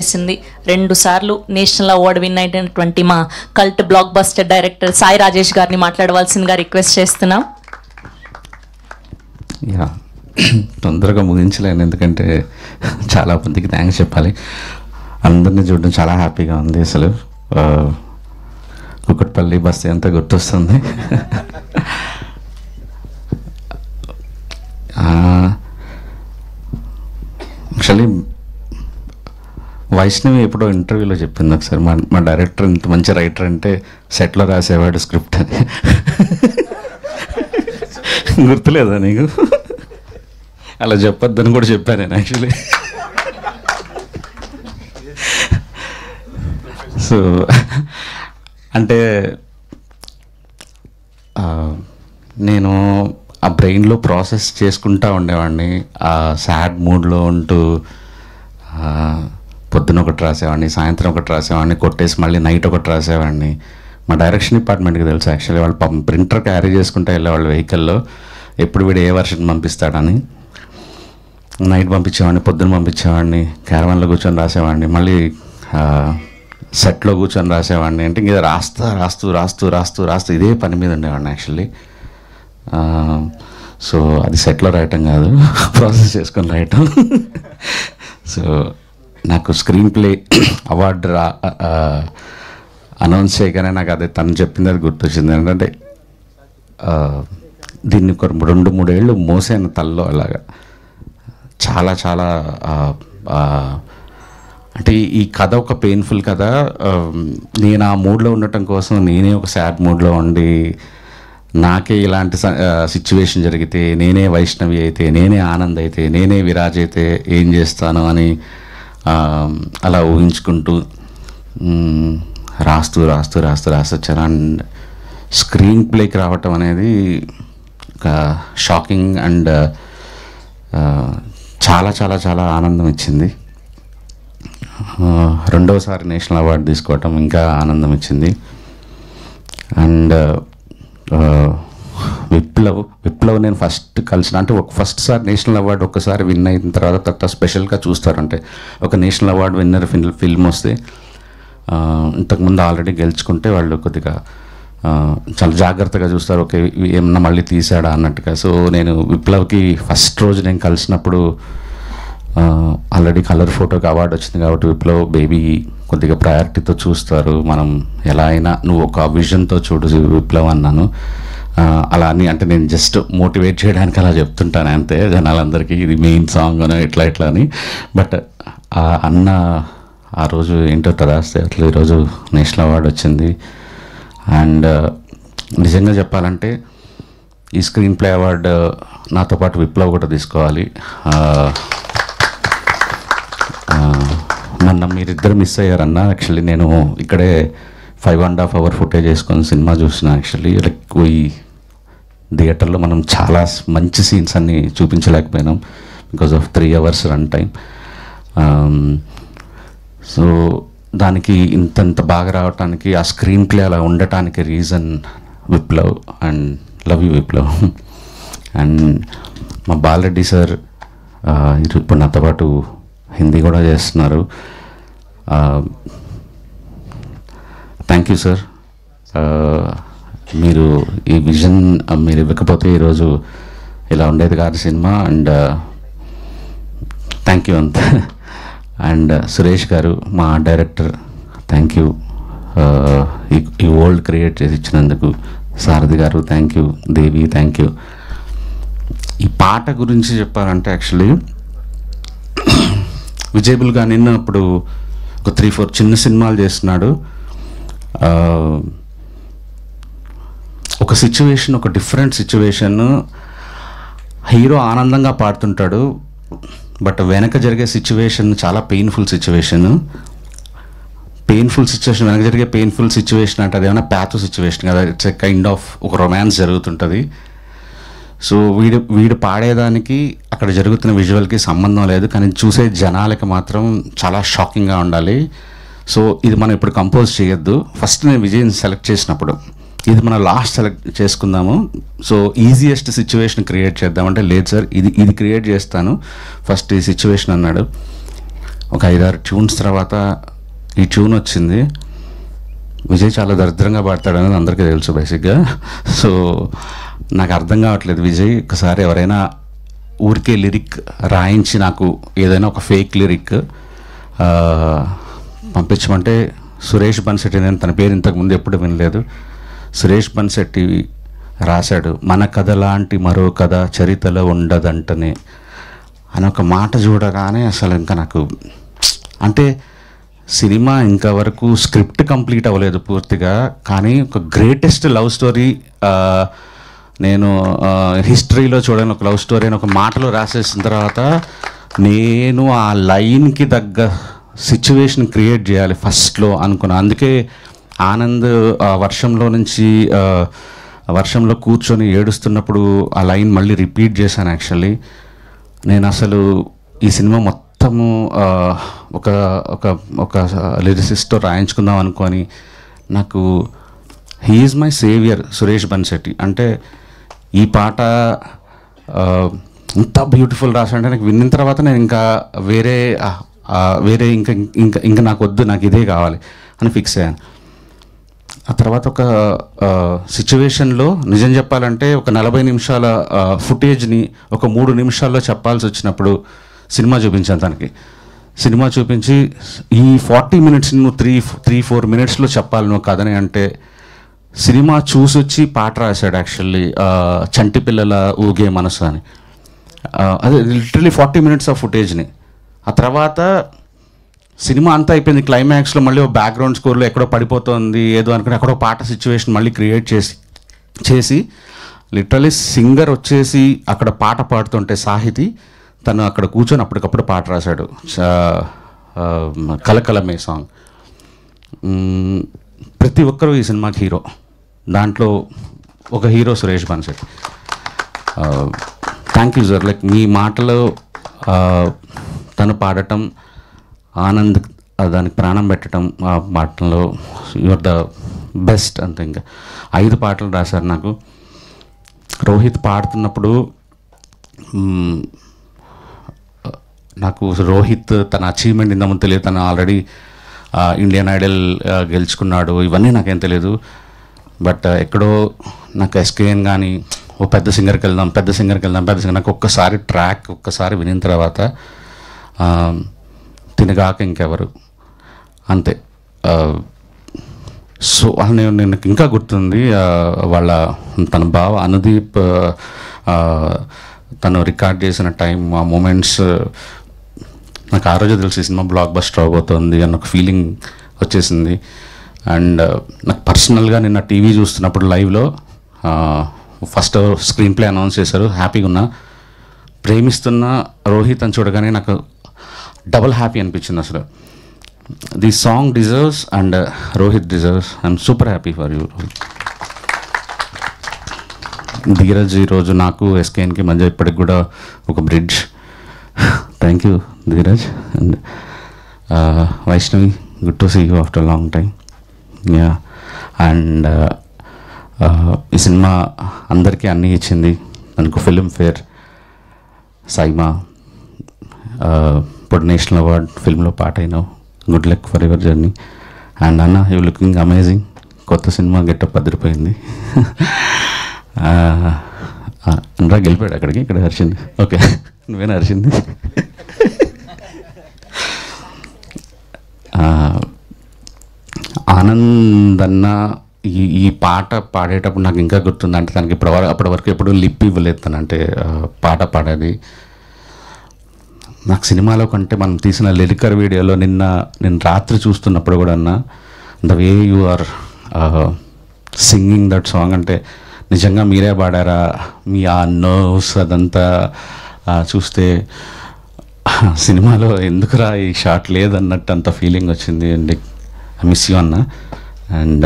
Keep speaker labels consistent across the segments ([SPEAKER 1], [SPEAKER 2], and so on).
[SPEAKER 1] చేసింది. 2 సార్లు national award win అయినటువంటి మా cult block buster director Sai Rajesh గారిని మాట్లాడవలసిందిగా రిక్వెస్ట్ చేస్తున్నాం.
[SPEAKER 2] తొందరగా ముగించలేను, ఎందుకంటే చాలా మందికి థ్యాంక్స్ చెప్పాలి. అందరినీ చూడడం చాలా హ్యాపీగా ఉంది. అసలు కుకట్పల్లి బస్సు అంతా గుర్తొస్తుంది. యాక్చువల్లీ వైష్ణవి ఎప్పుడో ఇంటర్వ్యూలో చెప్పింది ఒకసారి, మా డైరెక్టర్ ఇంత మంచి రైటర్ అంటే సెట్లో రాసేవాడు స్క్రిప్ట్ అని. గుర్తులేదా నీకు? అలా చెప్పొద్దని కూడా చెప్పాను నేను యాక్చువల్లీ. సో అంటే నేను ఆ బ్రెయిన్లో ప్రాసెస్ చేసుకుంటూ ఉండేవాడిని. ఆ సాడ్ మూడ్లో ఉంటూ పొద్దున ఒకటి రాసేవాడిని, సాయంత్రం ఒకటి రాసేవాడిని, కొట్టేసి మళ్ళీ నైట్ ఒకటి రాసేవాడిని. మా డైరెక్షన్ డిపార్ట్మెంట్కి తెలుసు యాక్చువల్లీ, వాళ్ళు ప్రింటర్ క్యారీ చేసుకుంటూ వెళ్ళేవాళ్ళు వెహికల్లో, ఎప్పుడు వీడు ఏ వర్షన్ పంపిస్తాడని. నైట్ పంపించేవాడిని, పొద్దున్న పంపించేవాడిని, క్యారవాన్లో కూర్చొని రాసేవాడిని, మళ్ళీ సెట్లో కూర్చొని రాసేవాడిని. అంటే ఇంక రాస్తూ రాస్తూ రాస్తూ రాస్తూ రాస్తూ ఇదే పని మీద ఉండేవాడిని యాక్చువల్లీ. సో అది సెట్లో రాయటం కాదు, ప్రాసెస్ చేసుకొని రాయటం. సో నాకు స్క్రీన్ ప్లే అవార్డు అనౌన్స్ చేయగానే నాకు అదే తను చెప్పింది అది గుర్తొచ్చింది. ఏంటంటే దీన్ని ఒక 2-3 ఏళ్ళు మోసాను తల్లో అలాగా. చాలా చాలా అంటే ఈ కథ ఒక పెయిన్ఫుల్ కథ. నేను ఆ మూడ్లో ఉండటం కోసం నేనే ఒక సాడ్ మూడ్లో ఉండి, నాకే ఇలాంటి సిచ్యువేషన్ జరిగితే, నేనే వైష్ణవి అయితే, నేనే ఆనంద్ అయితే, నేనే విరాజ్ అయితే ఏం చేస్తాను అని అలా ఊహించుకుంటూ రాస్తూ రాస్తూ రాస్తూ రాసొచ్చాను. అండ్ స్క్రీన్ ప్లేకి రావటం అనేది ఒక షాకింగ్ అండ్ చాలా చాలా చాలా ఆనందం ఇచ్చింది. రెండోసారి నేషనల్ అవార్డు తీసుకోవటం ఇంకా ఆనందం ఇచ్చింది. అండ్ విప్లవ్ నేను ఫస్ట్ కలిసిన, అంటే ఫస్ట్ సారి నేషనల్ అవార్డు ఒక్కసారి విన్ అయిన తర్వాత స్పెషల్గా చూస్తారు. అంటే ఒక నేషనల్ అవార్డు విన్నర్ ఫిల్మ్ వస్తే, ఇంతకుముందు ఆల్రెడీ గెలుచుకుంటే వాళ్ళు కొద్దిగా చాలా జాగ్రత్తగా చూస్తారు, ఓకే ఏమన్నా మళ్ళీ తీసాడా అన్నట్టుగా. సో నేను విప్లవ్కి ఫస్ట్ రోజు నేను కలిసినప్పుడు ఆల్రెడీ కలర్ ఫోటోకి అవార్డు వచ్చింది కాబట్టి విప్లవ్ బేబీ కొద్దిగా ప్రయారిటీతో చూస్తారు, మనం ఎలా అయినా నువ్వు ఒక విజన్తో చూడు విప్లవ్ అన్నాను. అలా అని అంటే నేను జస్ట్ మోటివేట్ చేయడానికి అలా చెప్తుంటాను అంతే జనాలందరికీ, ఇది మెయిన్ సాంగ్ అని ఇట్లా ఇట్లా అని. బట్ అన్న ఆ రోజు ఏంటో రాస్తే అట్లా ఈరోజు నేషనల్ అవార్డు వచ్చింది. అండ్ నిజంగా చెప్పాలంటే ఈ స్క్రీన్ ప్లే అవార్డు నాతో పాటు విప్లవ్ కూడా తీసుకోవాలి. మొన్న మీరిద్దరు మిస్ అయ్యారన్న. యాక్చువల్లీ నేను ఇక్కడే 5.5 hour ఫుటేజ్ వేసుకొని సినిమా చూసిన. యాక్చువల్లీ లైక్ ఈ థియేటర్లో మనం చాలా మంచి సీన్స్ అన్నీ చూపించలేకపోయినాం because of 3 hours run time. So దానికి ఇంతంత బాగా రావటానికి, ఆ స్క్రీన్ ప్లే అలా ఉండటానికి reason Viplav. And love you Viplav. And మా బాలరెడ్డి సార్ ఇప్పుడు నాతో పాటు హిందీ కూడా చేస్తున్నారు. Thank you sir. మీరు ఈ విజన్ మీరు ఇవ్వకపోతే ఈరోజు ఇలా ఉండేది కాదు సినిమా. అండ్ థ్యాంక్ యూ అంత. అండ్ సురేష్ గారు మా డైరెక్టర్, థ్యాంక్ యూ ఈ వరల్డ్ క్రియేట్ చేసి ఇచ్చినందుకు. సారథి గారు thank you. Devi thank you. ఈ పాట గురించి చెప్పాలంటే యాక్చువల్లీ విజయబుల్గా నిన్న అప్పుడు ఒక 3-4 చిన్న సినిమాలు చేస్తున్నాడు. ఒక సిచ్యువేషన్, ఒక డిఫరెంట్ సిచ్యువేషన్, హీరో ఆనందంగా పాడుతుంటాడు, బట్ వెనక జరిగే సిచ్యువేషన్ చాలా పెయిన్ఫుల్ సిచ్యువేషన్. వెనక జరిగే పెయిన్ఫుల్ సిచ్యువేషన్ అంటే అదేమైనా ప్యాథో సిచ్యువేషన్ కదా, ఇట్స్ ఎ కైండ్ ఆఫ్ ఒక రొమాన్స్ జరుగుతుంటుంది. సో వీడు పాడేదానికి అక్కడ జరుగుతున్న విజువల్కి సంబంధం లేదు, కానీ చూసే జనాలకి మాత్రం చాలా షాకింగ్గా ఉండాలి. సో ఇది మనం ఇప్పుడు కంపోజ్ చేయొద్దు, ఫస్ట్ నేను విజయ్ని సెలెక్ట్ చేసినప్పుడు ఇది మనం లాస్ట్ సెలెక్ట్ చేసుకుందాము, సో ఈజియెస్ట్ సిచ్యువేషన్ క్రియేట్ చేద్దామంటే లేదు సార్ ఇది క్రియేట్ చేస్తాను ఫస్ట్ ఈ సిచ్యువేషన్ అన్నాడు. ఒక 5-6 ట్యూన్స్ తర్వాత ఈ ట్యూన్ వచ్చింది. విజయ్ చాలా దరిద్రంగా పాడతాడు అనేది అందరికీ తెలుసు బేసిక్గా. సో నాకు అర్థం కావట్లేదు, విజయ్ ఒకసారి ఎవరైనా ఊరికే లిరిక్ రాయించి నాకు ఏదైనా ఒక ఫేక్ లిరిక్ పంపించమంటే, సురేష్ బన్సెట్టి, నేను తన పేరు ఇంతకుముందు ఎప్పుడు వినలేదు, సురేష్ బన్సెట్టి రాశాడు, మన కథ లాంటి మరో కథ చరిత్రలో ఉండదంటనే అని ఒక మాట చూడగానే అసలు ఇంకా నాకు, అంటే సినిమా ఇంకా వరకు స్క్రిప్ట్ కంప్లీట్ అవ్వలేదు పూర్తిగా, కానీ ఒక గ్రేటెస్ట్ లవ్ స్టోరీ నేను హిస్టరీలో చూడని ఒక లవ్ స్టోరీ అని ఒక మాటలో రాసేసిన తర్వాత నేను ఆ లైన్కి తగ్గ సిచ్యువేషన్ క్రియేట్ చేయాలి ఫస్ట్లో అనుకున్నాను. అందుకే ఆనంద్ వర్షంలో కూర్చొని ఏడుస్తున్నప్పుడు ఆ లైన్ మళ్ళీ రిపీట్ చేశాను. యాక్చువల్లీ నేను అసలు ఈ సినిమా మొత్తము ఒక ఒక ఒక లిరిసిస్ట్తో రాయించుకుందాం అనుకొని, నాకు he's my saviour Suresh Bansetti. అంటే ఈ పాట ఇంత బ్యూటిఫుల్ రాసాడంటే నాకు విన్న తర్వాత నేను ఇంకా వేరే ఇంకా ఇంకా ఇంకా నాకు వద్దు, నాకు ఇదే కావాలి అని ఫిక్స్ అయ్యాను. ఆ తర్వాత ఒక సిచ్యువేషన్లో నిజం చెప్పాలంటే ఒక 40 నిమిషాల ఫుటేజ్ని ఒక 3 నిమిషాల్లో చెప్పాల్సి వచ్చినప్పుడు సినిమా చూపించాను తనకి. సినిమా చూపించి ఈ 40 మినిట్స్ నువ్వు 3-4 మినిట్స్లో చెప్పాలి నువ్వు కథని అంటే, సినిమా చూసొచ్చి పాట రాశాడు యాక్చువల్లీ, చంటి పిల్లల ఊగే మనసు అని. అదే లిటరలీ 40 మినిట్స్ ఆఫ్ ఫుటేజ్ని. ఆ తర్వాత సినిమా అంతా అయిపోయింది, క్లైమాక్స్లో మళ్ళీ ఒక బ్యాక్గ్రౌండ్ స్కోర్లో ఎక్కడో పడిపోతుంది ఏదో అనుకుని అక్కడో పాట సిచ్యువేషన్ మళ్ళీ క్రియేట్ చేసి లిటరలీ సింగర్ వచ్చేసి అక్కడ పాట పాడుతుంటే సాహితీ తను అక్కడ కూర్చొని అప్పటికప్పుడు పాట రాశాడు, కలకలమే సాంగ్. ప్రతి ఒక్కరూ ఈ సినిమాకి హీరో, దాంట్లో ఒక hero Suresh Bansetti. Thank you sir. Like మీ మాటలో తను పాడటం, ఆనంద్ దానికి ప్రాణం పెట్టడం, ఆ పాటలో యువర్ ద బెస్ట్ అంతే. ఇంకా 5 పాటలు రాశారు నాకు. రోహిత్ పాడుతున్నప్పుడు నాకు రోహిత్ తన అచీవ్మెంట్ ఇంతకుముందు తెలియదు, తను ఆల్రెడీ ఇండియన్ ఐడల్ గెలుచుకున్నాడు, ఇవన్నీ నాకేం తెలియదు. బట్ ఎక్కడో నాకు ఎస్కేఎన్ కానీ ఓ పెద్ద సింగర్కి వెళ్దాం నాకు ఒక్కసారి వినిన తర్వాత తినగాక ఇంకెవరు అంతే. సో నేను ఇంకా గుర్తుంది, తన బావ అనుదీప్ తను రికార్డ్ చేసిన టైం, ఆ మూమెంట్స్ నాకు ఆ రోజు తెలిసి సినిమా బ్లాక్ బస్టర్ అవబోతుంది అన్న ఒక ఫీలింగ్ వచ్చేసింది. అండ్ నాకు పర్సనల్గా నిన్న టీవీ చూస్తున్నప్పుడు లైవ్లో ఫస్ట్ స్క్రీన్ ప్లే అనౌన్స్ చేశారు, హ్యాపీగా ఉన్నా. ప్రేమిస్తున్న రోహిత్ అని చూడగానే నాకు డబుల్ హ్యాపీ అనిపించింది అసలు. The song deserves and Rohit deserves. I'm super happy for you Rohit. Dheeraj ఈరోజు నాకు ఎస్కేఎన్కి మధ్య ఇప్పటికి కూడా ఒక bridge. Thank you Dheeraj. And Vaishnavi, good to see you after long time. Yeah. And ఈ సినిమా అందరికీ అన్నీ ఇచ్చింది. దానికి ఫిల్మ్ఫేర్, సైమా, ఇప్పుడు నేషనల్ అవార్డ్, ఫిల్మ్లో పాట అయినావు. Good luck for your journey. And అన్న, యూ లుకింగ్ అమేజింగ్. కొత్త సినిమా గెటప్ అదిరిపోయింది. అనురాగ్ గెలిపాడు అక్కడికి, ఇక్కడ హర్షింది. ఓకే, నువ్వేనా హర్షింది? ఆనంద్ అన్న ఈ పాట పాడేటప్పుడు నాకు ఇంకా గుర్తుంది. అంటే తనకి అప్పటి వరకు ఎప్పుడు లిప్ ఇవ్వలేదు తను, అంటే పాట పాడేది. నాకు సినిమాలో కంటే మనం తీసిన లిరికర్ వీడియోలో నేను రాత్రి చూస్తున్నప్పుడు కూడా అన్న, the way you are singing that song, అంటే నిజంగా మీరే పాడారా, మీ ఆ నర్వ్స్ అదంతా చూస్తే సినిమాలో ఎందుకురా ఈ షాట్ లేదన్నట్టు అంత ఫీలింగ్ వచ్చింది. అండ్ ఐ మిస్ యూ అన్న. అండ్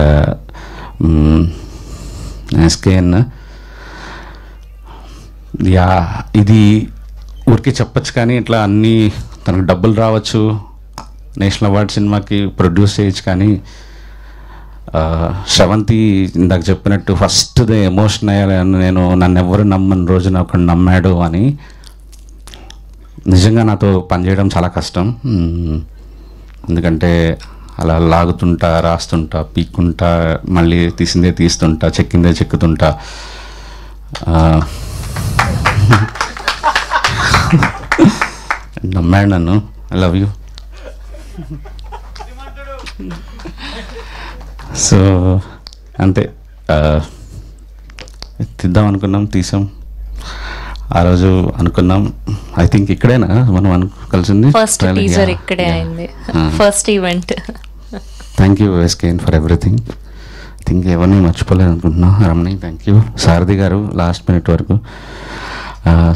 [SPEAKER 2] ఎస్కేఎన్, యా, ఇది ఊరికి చెప్పచ్చు కానీ ఇట్లా అన్నీ తనకు డబ్బులు రావచ్చు, నేషనల్ అవార్డ్ సినిమాకి ప్రొడ్యూస్ చేయొచ్చు, కానీ శ్రవంతి ఇందాక చెప్పినట్టు ఫస్ట్ దే ఎమోషన్ అయ్యాను నేను. నన్ను ఎవరు నమ్మని రోజున ఒకడు నమ్మాడు అని. నిజంగా నాతో పనిచేయడం చాలా కష్టం. ఎందుకంటే అలా లాగుతుంటా, రాస్తుంటా, పీక్కుంటా, మళ్ళీ తీసిందే తీస్తుంటా, చెక్కిందే చెక్కుతుంటా. నమ్మాడు నన్ను. I love you. సో అంతే, తీద్దాం అనుకున్నాం, తీసాం. ఆ రోజు అనుకున్నాం, ఐ థింక్ ఇక్కడేనా మనం కలిసింది?
[SPEAKER 1] ఫస్ట్ టీజర్ ఇక్కడే అయింది, first event.
[SPEAKER 2] Thank you SKN for everything. I think ఎవరిని మర్చిపోలేదు అనుకుంటున్నా. రమణి థ్యాంక్ యూ. సారథి గారు లాస్ట్ మినిట్ వరకు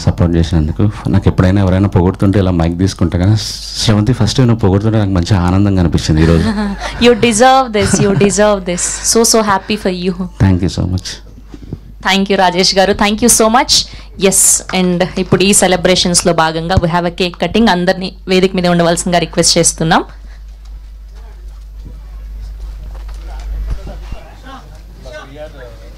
[SPEAKER 2] సపోర్ట్ చేసినందుకు. నాకు ఎప్పుడైనా ఎవరైనా పొగుడుతుంటే ఇలా మైక్ తీసుకుంటా కానీ శ్రవంతి ఫస్ట్ నువ్వు పొగుడుతుంటే నాకు మంచి ఆనందంగా అనిపించింది ఈరోజు.
[SPEAKER 1] You deserve this. So happy for you.
[SPEAKER 2] Thank you so much.
[SPEAKER 1] Thank you Rajesh garu, thank you so much. Yes, and ఇప్పుడు ఈ సెలబ్రేషన్స్లో భాగంగా we have a cake cutting. అందరినీ వేదిక మీద ఉండవలసిందిగా రిక్వెస్ట్ చేస్తున్నాం.